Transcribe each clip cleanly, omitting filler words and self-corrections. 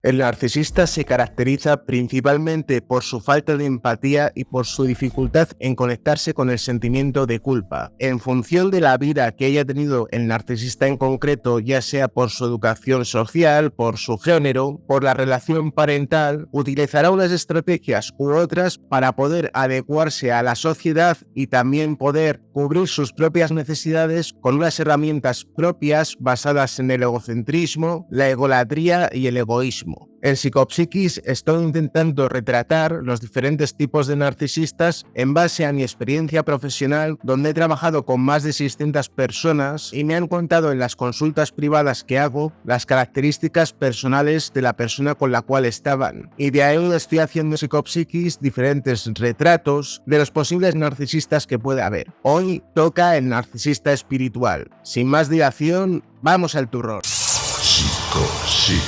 El narcisista se caracteriza principalmente por su falta de empatía y por su dificultad en conectarse con el sentimiento de culpa. En función de la vida que haya tenido el narcisista en concreto, ya sea por su educación social, por su género, por la relación parental, utilizará unas estrategias u otras para poder adecuarse a la sociedad y también poder cubrir sus propias necesidades con unas herramientas propias basadas en el egocentrismo, la egolatría y el egoísmo. En Psicopsiquis estoy intentando retratar los diferentes tipos de narcisistas en base a mi experiencia profesional, donde he trabajado con más de 600 personas y me han contado en las consultas privadas que hago las características personales de la persona con la cual estaban. Y de ahí estoy haciendo en Psicopsiquis diferentes retratos de los posibles narcisistas que puede haber. Hoy toca el narcisista espiritual. Sin más dilación, vamos al turrón. Psicopsiquis.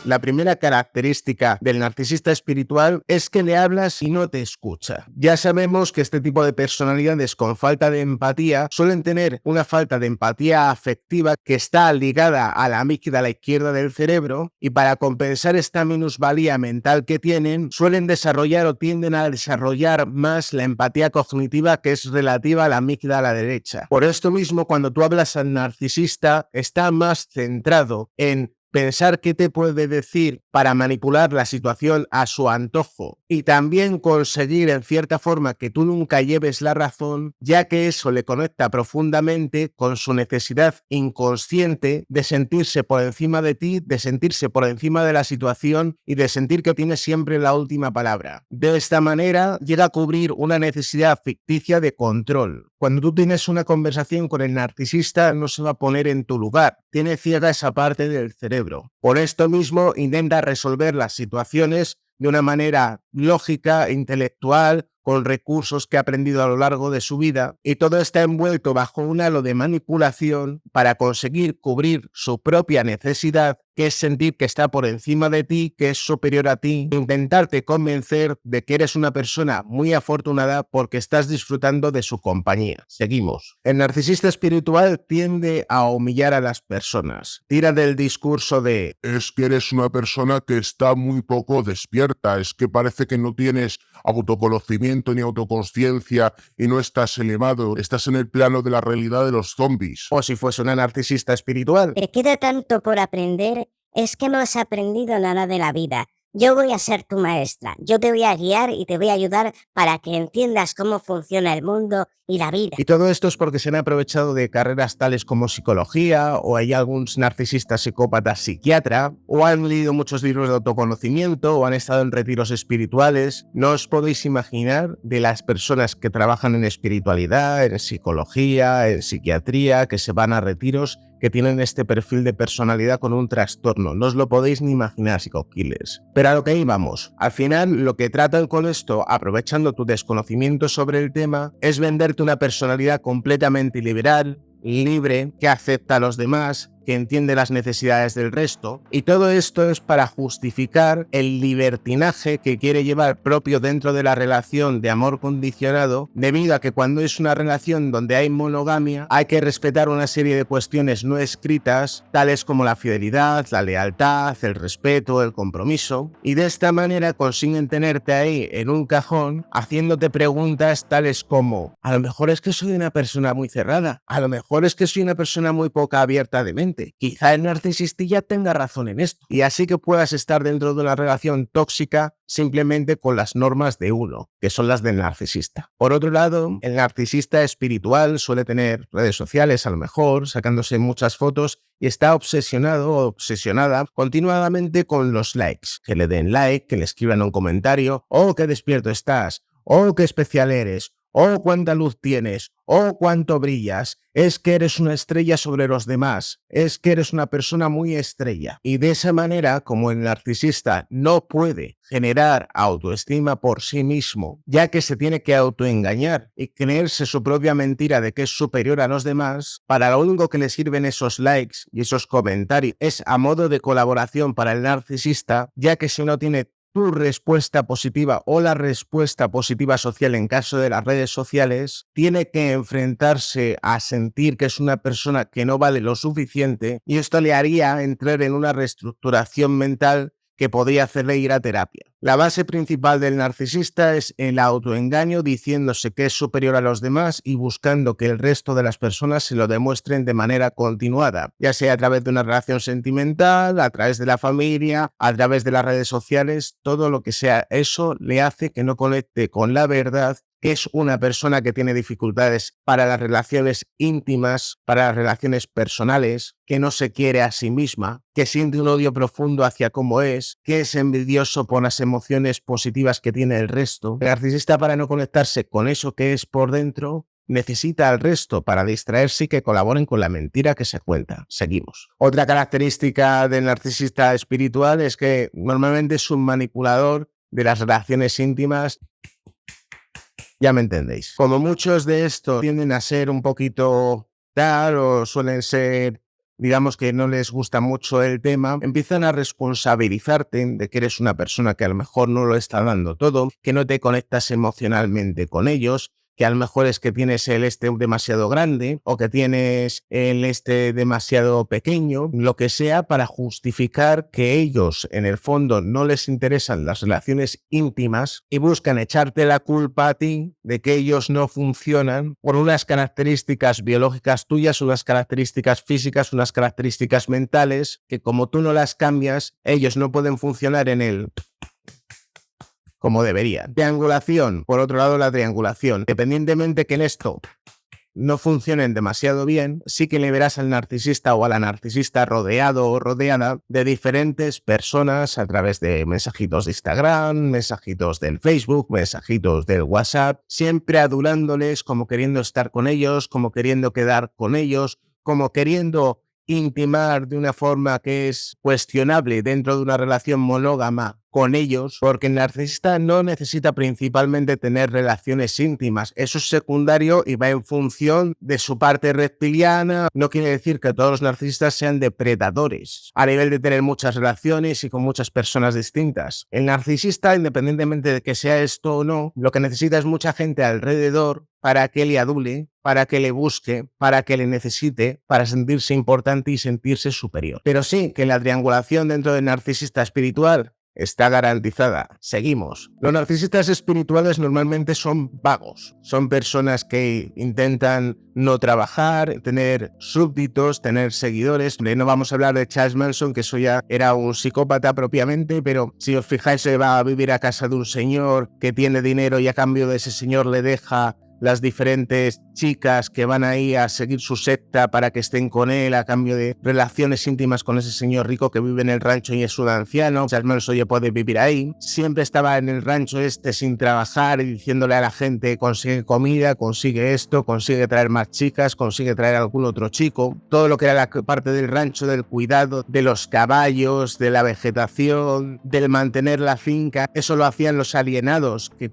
La primera característica del narcisista espiritual es que le hablas y no te escucha. Ya sabemos que este tipo de personalidades con falta de empatía suelen tener una falta de empatía afectiva que está ligada a la amígdala izquierda del cerebro, y para compensar esta minusvalía mental que tienen, suelen desarrollar o tienden a desarrollar más la empatía cognitiva, que es relativa a la amígdala derecha. Por esto mismo, cuando tú hablas al narcisista, está más centrado en pensar qué te puede decir para manipular la situación a su antojo y también conseguir en cierta forma que tú nunca lleves la razón, ya que eso le conecta profundamente con su necesidad inconsciente de sentirse por encima de ti, de sentirse por encima de la situación y de sentir que tiene siempre la última palabra. De esta manera llega a cubrir una necesidad ficticia de control. Cuando tú tienes una conversación con el narcisista, no se va a poner en tu lugar, tiene ciega esa parte del cerebro. Por esto mismo intenta resolver las situaciones de una manera lógica, intelectual, con recursos que ha aprendido a lo largo de su vida, y todo está envuelto bajo un halo de manipulación para conseguir cubrir su propia necesidad, que es sentir que está por encima de ti, que es superior a ti, intentarte convencer de que eres una persona muy afortunada porque estás disfrutando de su compañía. Seguimos. El narcisista espiritual tiende a humillar a las personas. Tira del discurso de es que eres una persona que está muy poco despierta, es que parece que no tienes autoconocimiento ni autoconsciencia y no estás elevado, estás en el plano de la realidad de los zombies. o si fuese una narcisista espiritual. Te queda tanto por aprender, es que no has aprendido nada de la vida. Yo voy a ser tu maestra, yo te voy a guiar y te voy a ayudar para que entiendas cómo funciona el mundo y la vida. Y todo esto es porque se han aprovechado de carreras tales como psicología, o hay algunos narcisistas psicópatas psiquiatra, o han leído muchos libros de autoconocimiento, o han estado en retiros espirituales. No os podéis imaginar de las personas que trabajan en espiritualidad, en psicología, en psiquiatría, que se van a retiros, que tienen este perfil de personalidad con un trastorno. No os lo podéis ni imaginar, psicoquiles. Pero a lo que íbamos. Al final, lo que tratan con esto, aprovechando tu desconocimiento sobre el tema, es venderte una personalidad completamente liberal, libre, que acepta a los demás, que entiende las necesidades del resto, y todo esto es para justificar el libertinaje que quiere llevar propio dentro de la relación de amor condicionado, debido a que cuando es una relación donde hay monogamia, hay que respetar una serie de cuestiones no escritas, tales como la fidelidad, la lealtad, el respeto, el compromiso, y de esta manera consiguen tenerte ahí en un cajón, haciéndote preguntas tales como: a lo mejor es que soy una persona muy cerrada, a lo mejor es que soy una persona muy poca abierta de mente, quizá el narcisista tenga razón en esto, y así que puedas estar dentro de una relación tóxica simplemente con las normas de uno, que son las del narcisista. Por otro lado, el narcisista espiritual suele tener redes sociales, a lo mejor, sacándose muchas fotos, y está obsesionado o obsesionada continuadamente con los likes, que le den like, que le escriban un comentario: oh, qué despierto estás, oh, qué especial eres, oh, cuánta luz tienes, oh, cuánto brillas, es que eres una estrella sobre los demás, es que eres una persona muy estrella. Y de esa manera, como el narcisista no puede generar autoestima por sí mismo, ya que se tiene que autoengañar y creerse su propia mentira de que es superior a los demás, para lo único que le sirven esos likes y esos comentarios es a modo de colaboración para el narcisista, ya que si no tiene tu respuesta positiva o la respuesta positiva social en caso de las redes sociales, tiene que enfrentarse a sentir que es una persona que no vale lo suficiente, y esto le haría entrar en una reestructuración mental que podría hacerle ir a terapia. La base principal del narcisista es el autoengaño, diciéndose que es superior a los demás y buscando que el resto de las personas se lo demuestren de manera continuada, ya sea a través de una relación sentimental, a través de la familia, a través de las redes sociales. Todo lo que sea eso le hace que no conecte con la verdad, que es una persona que tiene dificultades para las relaciones íntimas, para las relaciones personales, que no se quiere a sí misma, que siente un odio profundo hacia cómo es, que es envidioso por las emociones positivas que tiene el resto. El narcisista, para no conectarse con eso que es por dentro, necesita al resto para distraerse y que colaboren con la mentira que se cuenta. Seguimos. Otra característica del narcisista espiritual es que normalmente es un manipulador de las relaciones íntimas. Ya me entendéis. Como muchos de estos tienden a ser un poquito tal o suelen ser, digamos que no les gusta mucho el tema, empiezan a responsabilizarte de que eres una persona que a lo mejor no lo está dando todo, que no te conectas emocionalmente con ellos, que a lo mejor es que tienes el demasiado grande o que tienes el demasiado pequeño, lo que sea, para justificar que ellos en el fondo no les interesan las relaciones íntimas y buscan echarte la culpa a ti de que ellos no funcionan por unas características biológicas tuyas, unas características físicas, unas características mentales, que como tú no las cambias, ellos no pueden funcionar en el como deberían. Triangulación. Por otro lado, la triangulación. Independientemente que en esto no funcionen demasiado bien, sí que le verás al narcisista o a la narcisista rodeado o rodeada de diferentes personas a través de mensajitos de Instagram, mensajitos del Facebook, mensajitos del WhatsApp, siempre adulándoles, como queriendo estar con ellos, como queriendo quedar con ellos, como queriendo intimar de una forma que es cuestionable dentro de una relación monógama con ellos, porque el narcisista no necesita principalmente tener relaciones íntimas. Eso es secundario y va en función de su parte reptiliana. No quiere decir que todos los narcisistas sean depredadores a nivel de tener muchas relaciones y con muchas personas distintas. El narcisista, independientemente de que sea esto o no, lo que necesita es mucha gente alrededor para que le adule, para que le busque, para que le necesite, para sentirse importante y sentirse superior. Pero sí que la triangulación dentro del narcisista espiritual está garantizada. Seguimos. Los narcisistas espirituales normalmente son vagos. Son personas que intentan no trabajar, tener súbditos, tener seguidores. No vamos a hablar de Charles Manson, que eso ya era un psicópata propiamente, pero si os fijáis, se va a vivir a casa de un señor que tiene dinero y a cambio de ese señor le deja las diferentes chicas que van ahí a seguir su secta para que estén con él a cambio de relaciones íntimas con ese señor rico que vive en el rancho y es un anciano. Charles Manson ya puede vivir ahí. Siempre estaba en el rancho sin trabajar y diciéndole a la gente: consigue comida, consigue esto, consigue traer más chicas, consigue traer algún otro chico. Todo lo que era la parte del rancho, del cuidado de los caballos, de la vegetación, del mantener la finca, eso lo hacían los alienados, que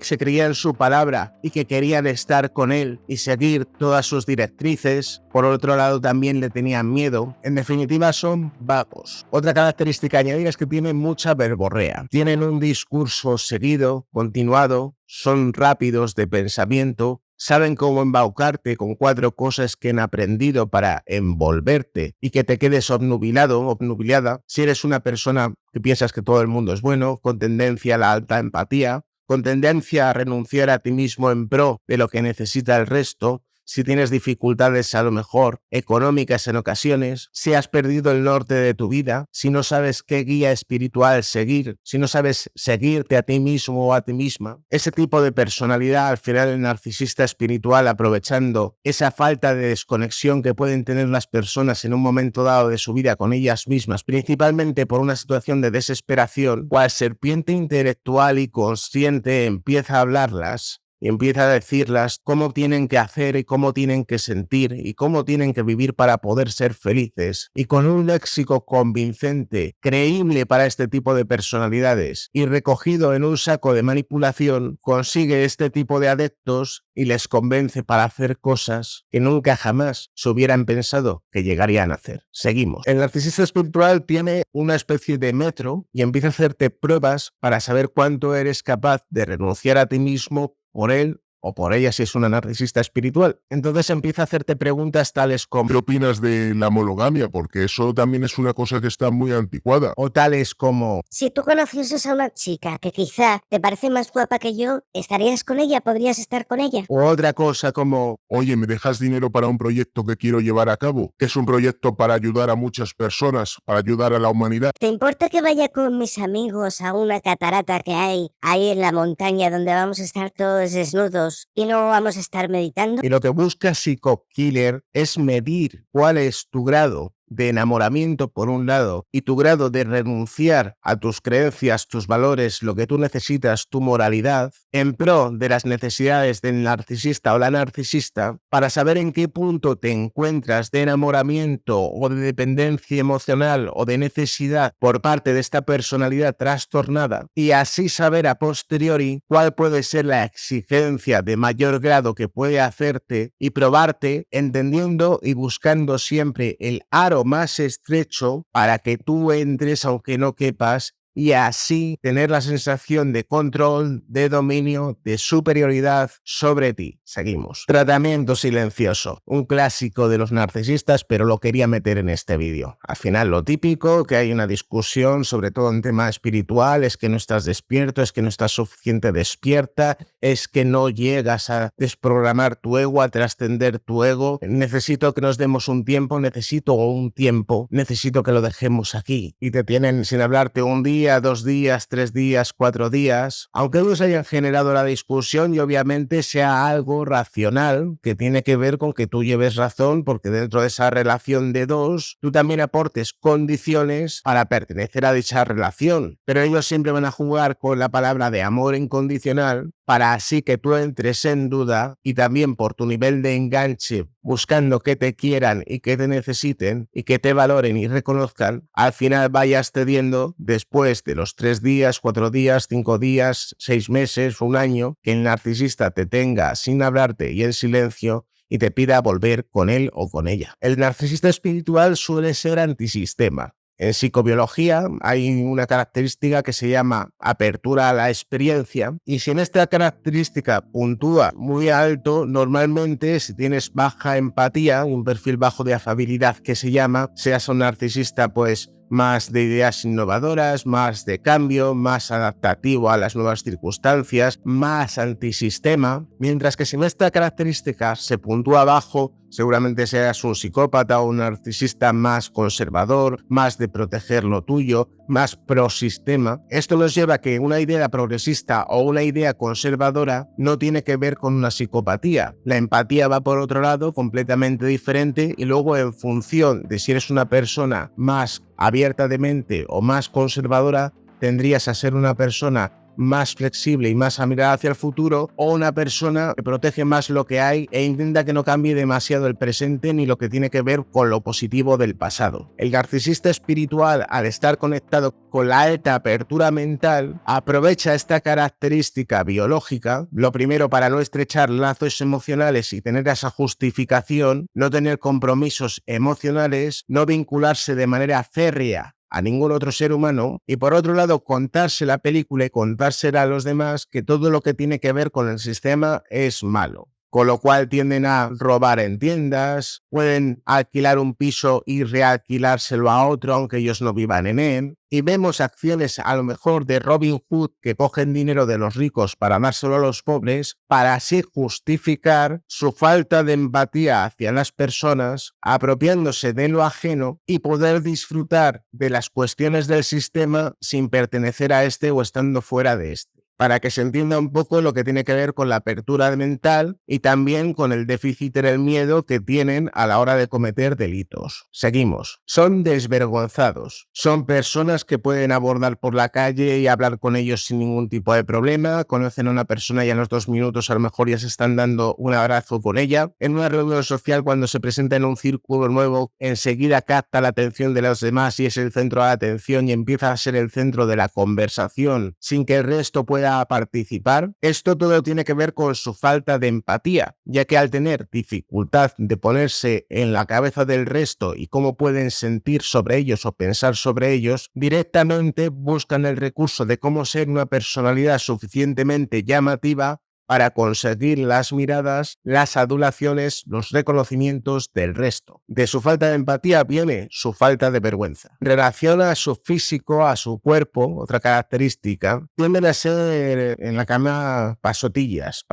se creían en su palabra y que querían estar con él y seguir todas sus directrices. Por otro lado, también le tenían miedo. En definitiva, son vagos. Otra característica añadida es que tienen mucha verborrea. Tienen un discurso seguido, continuado, son rápidos de pensamiento, saben cómo embaucarte con 4 cosas que han aprendido para envolverte y que te quedes obnubilado o obnubilada. Si eres una persona que piensas que todo el mundo es bueno, con tendencia a la alta empatía, con tendencia a renunciar a ti mismo en pro de lo que necesita el resto, si tienes dificultades a lo mejor económicas en ocasiones, si has perdido el norte de tu vida, si no sabes qué guía espiritual seguir, si no sabes seguirte a ti mismo o a ti misma. Ese tipo de personalidad, al final el narcisista espiritual, aprovechando esa falta de desconexión que pueden tener las personas en un momento dado de su vida con ellas mismas, principalmente por una situación de desesperación, cual serpiente intelectual y consciente empieza a hablarlas y empieza a decirlas cómo tienen que hacer y cómo tienen que sentir y cómo tienen que vivir para poder ser felices. Y con un léxico convincente, creíble para este tipo de personalidades y recogido en un saco de manipulación, consigue este tipo de adeptos y les convence para hacer cosas que nunca jamás se hubieran pensado que llegarían a hacer. Seguimos. El narcisista espiritual tiene una especie de metro y empieza a hacerte pruebas para saber cuánto eres capaz de renunciar a ti mismo por él o por ella si es una narcisista espiritual. Entonces empieza a hacerte preguntas tales como ¿Qué opinas de la monogamia? Porque eso también es una cosa que está muy anticuada. o tales como Si tú conocieses a una chica que quizá te parece más guapa que yo, ¿estarías con ella? ¿Podrías estar con ella? o otra cosa como Oye, ¿me dejas dinero para un proyecto que quiero llevar a cabo? Que es un proyecto para ayudar a muchas personas, para ayudar a la humanidad. ¿Te importa que vaya con mis amigos a una catarata que hay ahí en la montaña donde vamos a estar todos desnudos y no vamos a estar meditando? y lo que busca Psycho Killer es medir cuál es tu grado de enamoramiento por un lado y tu grado de renunciar a tus creencias, tus valores, lo que tú necesitas, tu moralidad, en pro de las necesidades del narcisista o la narcisista, para saber en qué punto te encuentras de enamoramiento o de dependencia emocional o de necesidad por parte de esta personalidad trastornada y así saber a posteriori cuál puede ser la exigencia de mayor grado que puede hacerte y probarte entendiendo y buscando siempre el aro más estrecho para que tú entres aunque no quepas y así tener la sensación de control, de dominio, de superioridad sobre ti. Seguimos. Tratamiento silencioso. Un clásico de los narcisistas, pero lo quería meter en este vídeo. Al final lo típico, que hay una discusión, sobre todo en tema espiritual, es que no estás despierto, es que no estás suficiente despierta, es que no llegas a desprogramar tu ego, a trascender tu ego. Necesito que nos demos un tiempo, necesito que lo dejemos aquí. Y te tienen sin hablarte un día, 2 días, 3 días, 4 días, aunque ellos hayan generado la discusión y obviamente sea algo racional que tiene que ver con que tú lleves razón porque dentro de esa relación de dos tú también aportes condiciones para pertenecer a dicha relación, pero ellos siempre van a jugar con la palabra de amor incondicional para así que tú entres en duda y también por tu nivel de enganche buscando que te quieran y que te necesiten y que te valoren y reconozcan, al final vayas cediendo después de los 3 días, 4 días, 5 días, 6 meses, un año, que el narcisista te tenga sin hablarte y en silencio y te pida volver con él o con ella. El narcisista espiritual suele ser antisistema. En psicobiología hay una característica que se llama apertura a la experiencia y si en esta característica puntúa muy alto, normalmente si tienes baja empatía, un perfil bajo de afabilidad que se llama, seas un narcisista pues más de ideas innovadoras, más de cambio, más adaptativo a las nuevas circunstancias, más antisistema, mientras que si esta característica se puntúa bajo, seguramente seas un psicópata o un narcisista más conservador, más de proteger lo tuyo, más prosistema. Esto nos lleva a que una idea progresista o una idea conservadora no tiene que ver con una psicopatía. La empatía va por otro lado, completamente diferente, y luego en función de si eres una persona más abierta de mente o más conservadora, tendrías a ser una persona más flexible y más a mirar hacia el futuro o una persona que protege más lo que hay e intenta que no cambie demasiado el presente ni lo que tiene que ver con lo positivo del pasado. El narcisista espiritual, al estar conectado con la alta apertura mental, aprovecha esta característica biológica, lo primero para no estrechar lazos emocionales y tener esa justificación, no tener compromisos emocionales, no vincularse de manera férrea a ningún otro ser humano y por otro lado contarse la película y contársela a los demás que todo lo que tiene que ver con el sistema es malo. Con lo cual tienden a robar en tiendas, pueden alquilar un piso y realquilárselo a otro aunque ellos no vivan en él. Y vemos acciones a lo mejor de Robin Hood que cogen dinero de los ricos para dárselo a los pobres para así justificar su falta de empatía hacia las personas, apropiándose de lo ajeno y poder disfrutar de las cuestiones del sistema sin pertenecer a este o estando fuera de este. para que se entienda un poco lo que tiene que ver con la apertura mental y también con el déficit en el miedo que tienen a la hora de cometer delitos. Seguimos. Son desvergonzados. Son personas que pueden abordar por la calle y hablar con ellos sin ningún tipo de problema. Conocen a una persona y a los 2 minutos a lo mejor ya se están dando un abrazo con ella. En una reunión social, cuando se presenta en un círculo nuevo, enseguida capta la atención de los demás y es el centro de atención y empieza a ser el centro de la conversación sin que el resto pueda participar. Esto todo tiene que ver con su falta de empatía, ya que al tener dificultad de ponerse en la cabeza del resto y cómo pueden sentir sobre ellos o pensar sobre ellos, directamente buscan el recurso de cómo ser una personalidad suficientemente llamativa para conseguir las miradas, las adulaciones, los reconocimientos del resto. De su falta de empatía viene su falta de vergüenza. Relaciona a su físico, a su cuerpo, otra característica, tienden a ser en la cama pasotillas,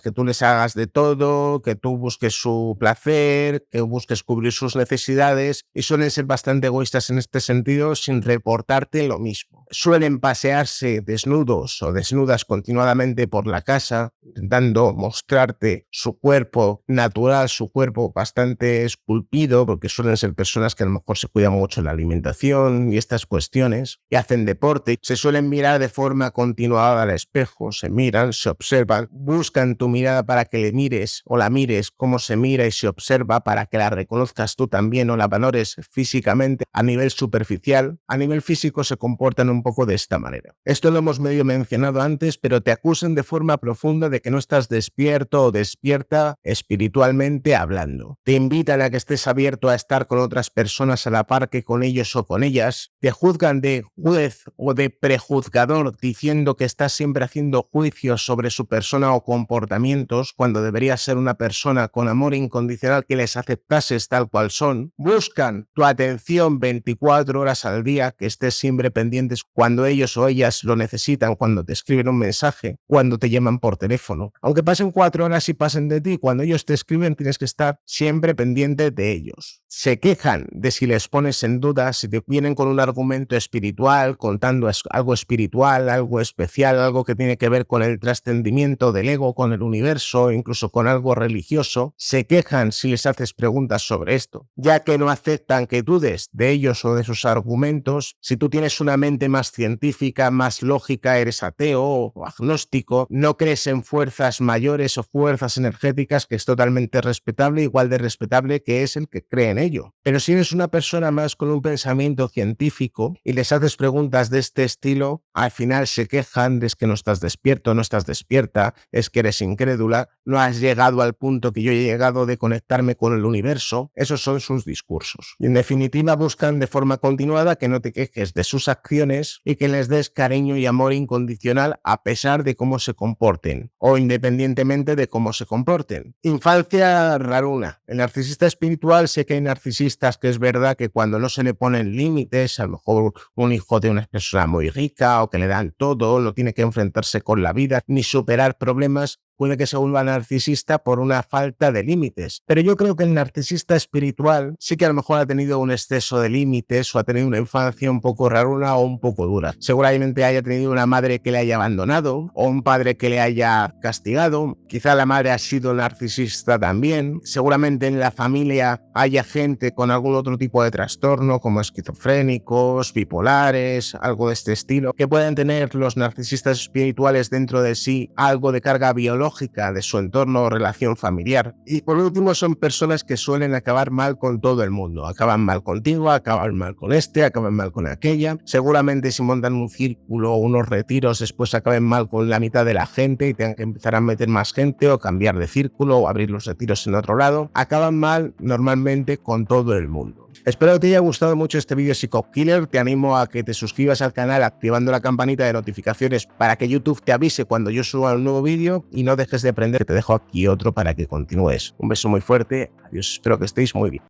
que tú les hagas de todo, que tú busques su placer, que busques cubrir sus necesidades y suelen ser bastante egoístas en este sentido sin reportarte lo mismo. Suelen pasearse desnudos o desnudas continuadamente por la casa, intentando mostrarte su cuerpo natural, su cuerpo bastante esculpido, porque suelen ser personas que a lo mejor se cuidan mucho en la alimentación y estas cuestiones, y hacen deporte, se suelen mirar de forma continuada al espejo, se miran, se observan, buscan tu mirada para que le mires o la mires cómo se mira y se observa para que la reconozcas tú también o la valores físicamente a nivel superficial. A nivel físico se comportan un poco de esta manera. Esto lo hemos medio mencionado antes, pero te acusan de forma profunda de que no estás despierto o despierta espiritualmente hablando. Te invitan a que estés abierto a estar con otras personas a la par que con ellos o con ellas. Te juzgan de juez o de prejuzgador diciendo que estás siempre haciendo juicios sobre su persona o comportamientos cuando deberías ser una persona con amor incondicional que les aceptases tal cual son. Buscan tu atención 24 horas al día, que estés siempre pendientes cuando ellos o ellas lo necesitan, cuando te escriben un mensaje, cuando te llaman por teléfono. Aunque pasen 4 horas y pasen de ti, cuando ellos te escriben tienes que estar siempre pendiente de ellos. Se quejan de si les pones en duda, si te vienen con un argumento espiritual, contando algo espiritual, algo especial, algo que tiene que ver con el trascendimiento del ego, con el universo, incluso con algo religioso. Se quejan si les haces preguntas sobre esto, ya que no aceptan que dudes de ellos o de sus argumentos. Si tú tienes una mente más científica, más lógica, eres ateo o agnóstico, no crees en fuerzas mayores o fuerzas energéticas, que es totalmente respetable, igual de respetable que es el que cree en ello. Pero si eres una persona más con un pensamiento científico y les haces preguntas de este estilo, al final se quejan de que no estás despierto, no estás despierta, es que eres incrédula, no has llegado al punto que yo he llegado de conectarme con el universo. Esos son sus discursos. Y en definitiva buscan de forma continuada que no te quejes de sus acciones y que les des cariño y amor incondicional a pesar de cómo se comporten o independientemente de cómo se comporten. Infancia raruna. El narcisista espiritual, sé que hay narcisistas que es verdad que cuando no se le ponen límites, a lo mejor un hijo de una persona muy rica o que le dan todo, no tiene que enfrentarse con la vida ni superar problemas, puede que se vuelva narcisista por una falta de límites. Pero yo creo que el narcisista espiritual sí que a lo mejor ha tenido un exceso de límites o ha tenido una infancia un poco raruna o un poco dura. Seguramente haya tenido una madre que le haya abandonado o un padre que le haya castigado. Quizá la madre ha sido narcisista también. Seguramente en la familia haya gente con algún otro tipo de trastorno como esquizofrénicos, bipolares, algo de este estilo, que pueden tener los narcisistas espirituales dentro de sí algo de carga biológica de su entorno o relación familiar. Y por último son personas que suelen acabar mal con todo el mundo. Acaban mal contigo, acaban mal con este, acaban mal con aquella. Seguramente si montan un círculo o unos retiros después acaben mal con la mitad de la gente y tengan que empezar a meter más gente o cambiar de círculo o abrir los retiros en otro lado. Acaban mal normalmente con todo el mundo. Espero que te haya gustado mucho este vídeo Psicokiller. Te animo a que te suscribas al canal activando la campanita de notificaciones para que YouTube te avise cuando yo suba un nuevo vídeo y no dejes de aprender, que te dejo aquí otro para que continúes. Un beso muy fuerte, adiós, espero que estéis muy bien.